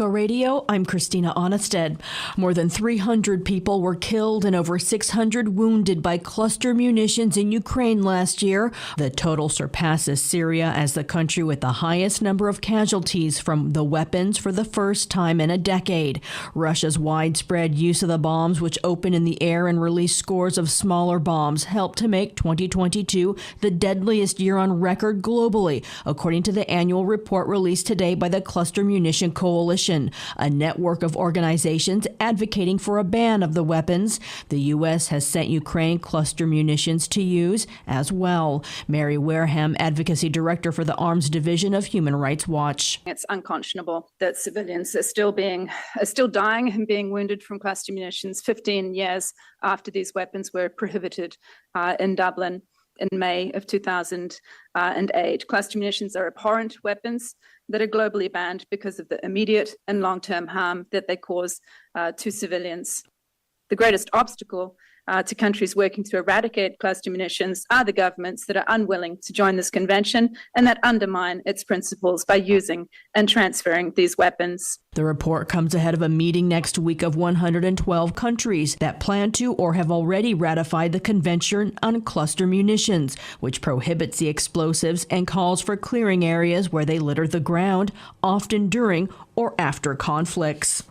Radio, I'm Christina Onnested. More than 300 people were killed and over 600 wounded by cluster munitions in Ukraine last year. The total surpasses Syria as the country with the highest number of casualties from the weapons for the first time in a decade. Russia's widespread use of the bombs, which open in the air and release scores of smaller bombs, helped to make 2022 the deadliest year on record globally, according to the annual report released today by the Cluster Munition Coalition, a network of organizations advocating for a ban of the weapons. The U.S. has sent Ukraine cluster munitions to use as well. Mary Wareham, Advocacy Director for the Arms Division of Human Rights Watch. It's unconscionable that civilians are still dying and being wounded from cluster munitions 15 years after these weapons were prohibited in Dublin in May of 2008. Cluster munitions are abhorrent weapons that are globally banned because of the immediate and long-term harm that they cause to civilians. The greatest obstacle to countries working to eradicate cluster munitions are the governments that are unwilling to join this convention and that undermine its principles by using and transferring these weapons. The report comes ahead of a meeting next week of 112 countries that plan to or have already ratified the Convention on Cluster Munitions, which prohibits the explosives and calls for clearing areas where they litter the ground, often during or after conflicts.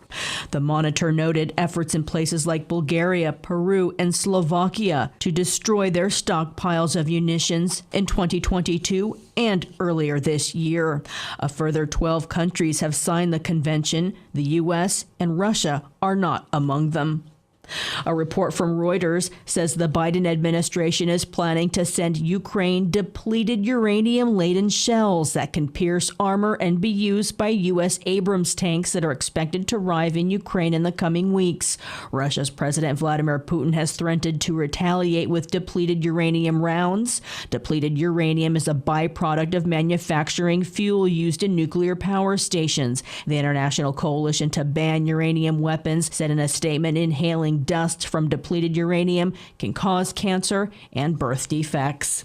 The monitor noted efforts in places like Bulgaria, Peru, and Slovakia to destroy their stockpiles of munitions in 2022 and earlier this year. A further 12 countries have signed the convention. The U.S. and Russia are not among them. A report from Reuters says the Biden administration is planning to send Ukraine depleted uranium-laden shells that can pierce armor and be used by U.S. Abrams tanks that are expected to arrive in Ukraine in the coming weeks. Russia's President Vladimir Putin has threatened to retaliate with depleted uranium rounds. Depleted uranium is a byproduct of manufacturing fuel used in nuclear power stations. The International Coalition to Ban Uranium Weapons said in a statement inhaling dust from depleted uranium can cause cancer and birth defects.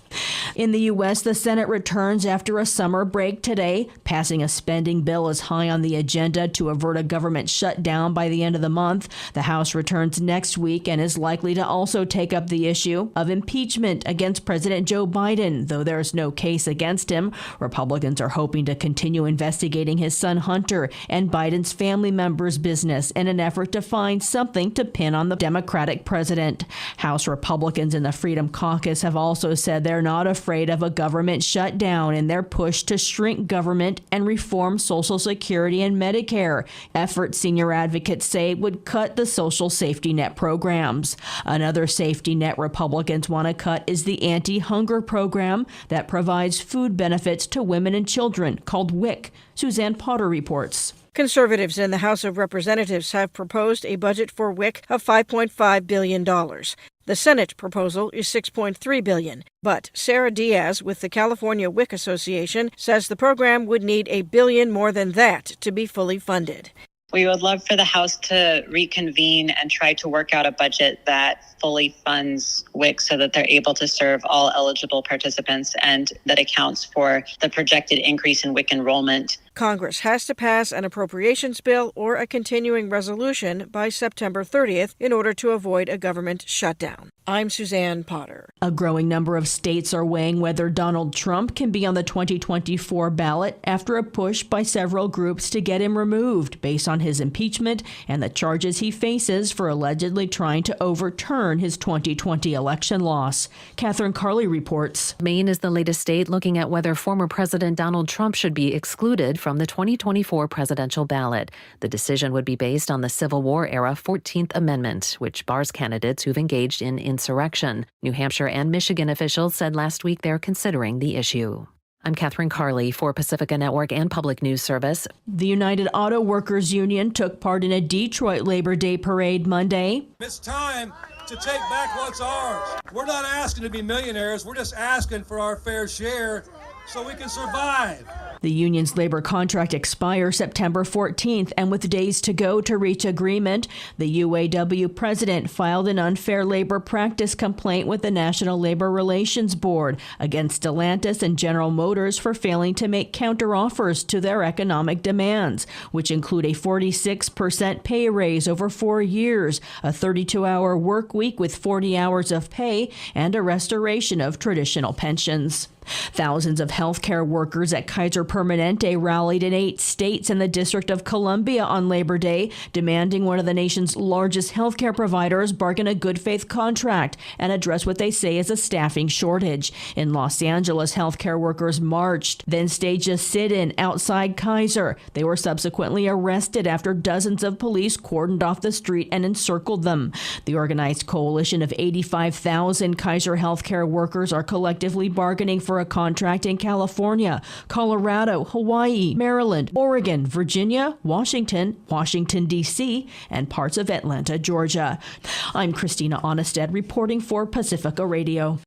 In the U.S., the Senate returns after a summer break today. Passing a spending bill is high on the agenda to avert a government shutdown by the end of the month. The House returns next week and is likely to also take up the issue of impeachment against President Joe Biden. Though there is no case against him, Republicans are hoping to continue investigating his son Hunter and Biden's family members' business in an effort to find something to pin on the Democratic president. House Republicans in the Freedom Caucus have also said they're not afraid of a government shutdown in their push to shrink government and reform Social Security and Medicare. Efforts senior advocates say would cut the social safety net programs. Another safety net Republicans want to cut is the anti-hunger program that provides food benefits to women and children, called WIC. Suzanne Potter reports. Conservatives in the House of Representatives have proposed a budget for WIC of $5.5 billion. The Senate proposal is $6.3 billion. But Sarah Diaz with the California WIC Association says the program would need $1 billion more than that to be fully funded. We would love for the House to reconvene and try to work out a budget that fully funds WIC so that they're able to serve all eligible participants and that accounts for the projected increase in WIC enrollment. Congress has to pass an appropriations bill or a continuing resolution by September 30th in order to avoid a government shutdown. I'm Suzanne Potter. A growing number of states are weighing whether Donald Trump can be on the 2024 ballot after a push by several groups to get him removed based on his impeachment and the charges he faces for allegedly trying to overturn his 2020 election loss. Catherine Carley reports. Maine is the latest state looking at whether former President Donald Trump should be excluded from the 2024 presidential ballot. The decision would be based on the Civil War-era 14th Amendment, which bars candidates who've engaged in insurrection. New Hampshire and Michigan officials said last week they're considering the issue. I'm Catherine Carley for Pacifica Network and Public News Service. The United Auto Workers Union took part in a Detroit Labor Day parade Monday. It's time to take back what's ours. We're not asking to be millionaires. We're just asking for our fair share so we can survive. The union's labor contract expires September 14th, and with days to go to reach agreement, the UAW president filed an unfair labor practice complaint with the National Labor Relations Board against Stellantis and General Motors for failing to make counteroffers to their economic demands, which include a 46% pay raise over 4 years, a 32-hour work week with 40 hours of pay, and a restoration of traditional pensions. Thousands of healthcare workers at Kaiser Permanente rallied in 8 states and the District of Columbia on Labor Day, demanding one of the nation's largest healthcare providers bargain a good faith contract and address what they say is a staffing shortage. In Los Angeles, healthcare workers marched, then staged a sit-in outside Kaiser. They were subsequently arrested after dozens of police cordoned off the street and encircled them. The organized coalition of 85,000 Kaiser healthcare workers are collectively bargaining for a contract in California, Colorado, Hawaii, Maryland, Oregon, Virginia, Washington, D.C., and parts of Atlanta, Georgia. I'm Christina Onnested reporting for Pacifica Radio.